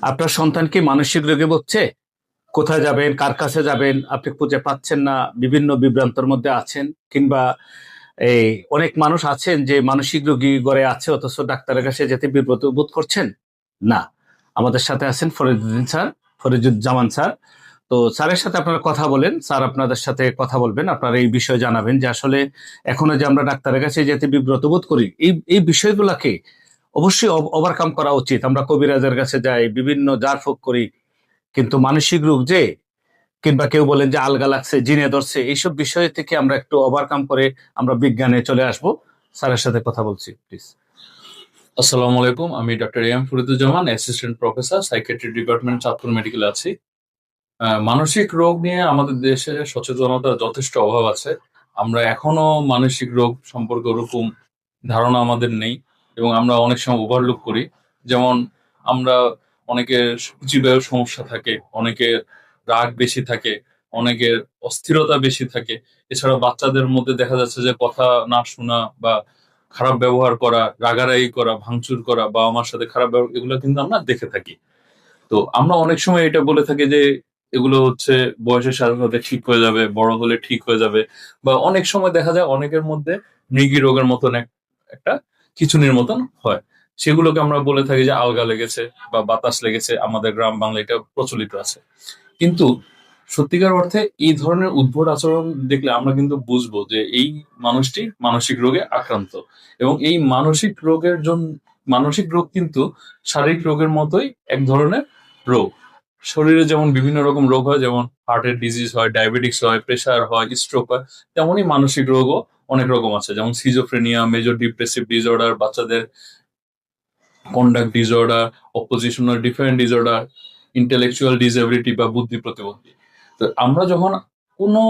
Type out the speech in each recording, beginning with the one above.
আপনার সন্তান কি মানসিক রোগে ভুগছে? কোথায় যাবেন, কার কাছে যাবেন, আপনি খুঁজে পাচ্ছেন না, বিভিন্ন বিভ্রান্তর মধ্যে আছেন, কিংবা এই অনেক মানুষ আছেন যে মানসিক রোগী ঘরে আছে অথচ ডাক্তারের কাছে যেতে বিব্রত বোধ করছেন। না, আমাদের সাথে আছেন ফরিদুদ্দিন স্যার, ফরিদুজ্জামান স্যার। তো স্যারের সাথে আপনারা কথা বলেন, স্যার আপনাদের সাথে কথা বলবেন, আপনারা এই বিষয়ে জানাবেন যে আসলে এখনো যে আমরা ডাক্তারের কাছে যেতে বিব্রত বোধ করি, এই এই বিষয়গুলোকে অবশ্যই ওভারকাম করা উচিত। আমরা কবিরাজের কাছে যাই, বিভিন্ন জারফুক করি, কিন্তু মানসিক রোগ যে, কিংবা কেউ বলেন যে আলগা লাগছে, জিনে ধরছে, এইসব বিষয় থেকে আমরা একটু ওভারকাম করে আমরা বিজ্ঞানে চলে আসব। স্যারের সাথে কথা বলছি, প্লিজ। আসসালামু আলাইকুম। আমি doctor M Fariduzzaman, assistant professor, psychiatry department, Chandpur মেডিকেলে আছি। মানসিক রোগ নিয়ে আমাদের দেশে সচেতনতার যথেষ্ট অভাব আছে। আমরা এখনো মানসিক রোগ সম্পর্কে ওরকম ধারণা আমাদের নেই এবং আমরা অনেক সময় ওভারলুক করি। যেমন আমরা অনেকের জীবের সমস্যা থাকে, অনেকের রাগ বেশি থাকে, অনেকের অস্থিরতা বেশি থাকে। এছাড়া বাচ্চাদের মধ্যে দেখা যাচ্ছে যে কথা না শোনা বা খারাপ ব্যবহার করা, রাগারাগি করা, ভাঙচুর করা, বাবা মার সাথে খারাপ ব্যবহার, এগুলো কিন্তু আমরা দেখে থাকি। তো আমরা অনেক সময় এটা বলে থাকি যে এগুলো হচ্ছে বয়সের সাথে সাথে ঠিক হয়ে যাবে, বড় হলে ঠিক হয়ে যাবে। বা অনেক সময় দেখা যায় অনেকের মধ্যে মৃগী রোগের মতন একটা খিঁচুনির মতন হয়। সেগুলোকে আমরা বলে থাকি যে আলগা লেগেছে বা বাতাস লেগেছে। আমাদের গ্রাম বাংলায় এটা প্রচলিত আছে। কিন্তু সত্যিকার অর্থে এই ধরনের উদ্ভট আচরণ দেখলে আমরা কিন্তু বুঝবো যে এই মানুষটি মানসিক রোগে আক্রান্ত। এবং এই মানসিক রোগ কিন্তু শারীরিক রোগের মতোই এক ধরনের রোগ। শরীরে যেমন বিভিন্ন রকম রোগ হয়, যেমন হার্টের ডিজিজ হয়, ডায়াবেটিস হয়, প্রেশার হয়, স্ট্রোক হয়, তেমনই মানসিক রোগও অনেক রকম আছে, যেমন সিজোফ্রেনিয়া, মেজর ডিপ্রেসিভ ডিসঅর্ডার, বাচ্চাদের conduct disorder, oppositional different disorder, intellectual disability বা বুদ্ধি প্রতিবন্ধী। তো আমরা যখন কোনো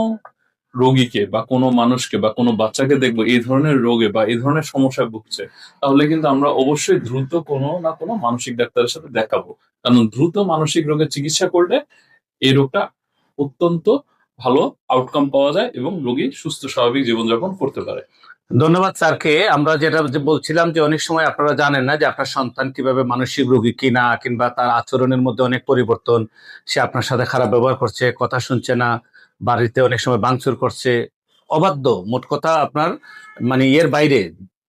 রোগীকে বা কোনো মানুষকে বা কোনো বাচ্চাকে দেখবো এই ধরনের রোগে বা এই ধরনের সমস্যায় ভুগছে, তাহলে কিন্তু আমরা অবশ্যই দ্রুত কোনো না কোনো মানসিক ডাক্তারের সাথে দেখাবো। কারণ দ্রুত মানসিক রোগের চিকিৎসা করলে এই রোগটা অত্যন্ত ভালো আউটকাম পাওয়া যায় এবং রোগী সুস্থ স্বাভাবিক জীবনযাপন করতে পারে। ধন্যবাদ স্যারকে। আমরা যেটা যে বলছিলাম যে অনেক সময় আপনারা জানেন না যে আপনার সন্তান কিভাবে মানসিক রোগী কিনা, কিংবা তার আচরণের মধ্যে অনেক পরিবর্তন, সে আপনার সাথে খারাপ ব্যবহার করছে, কথা শুনছে না, বাড়িতে অনেক সময় ভাঙচুর করছে, অবাধ্য, মোট কথা আপনার মানে এর বাইরে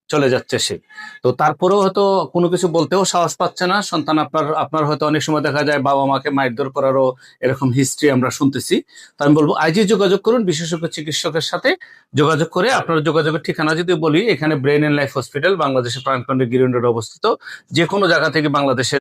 চলে যাচ্ছে সে। তো তারপরেও হয়তো কোনো কিছু বলতেও সাহস পাচ্ছে না সন্তান আপনার। আপনার হয়তো অনেক সময় দেখা যায় বাবা মাকে মারধর করারও এরকম হিস্ট্রি আমরা শুনতেছি। তো আমি বলবো আজই যোগাযোগ করুন বিশেষজ্ঞ চিকিৎসকের সাথে। যোগাযোগ করে, আপনার যোগাযোগের ঠিকানা যদি বলি, এখানে ব্রেন এন্ড লাইফ হসপিটাল বাংলাদেশের প্রাণকেন্দ্র গিরিন রোডে অবস্থিত। যে কোনো জায়গা থেকে বাংলাদেশের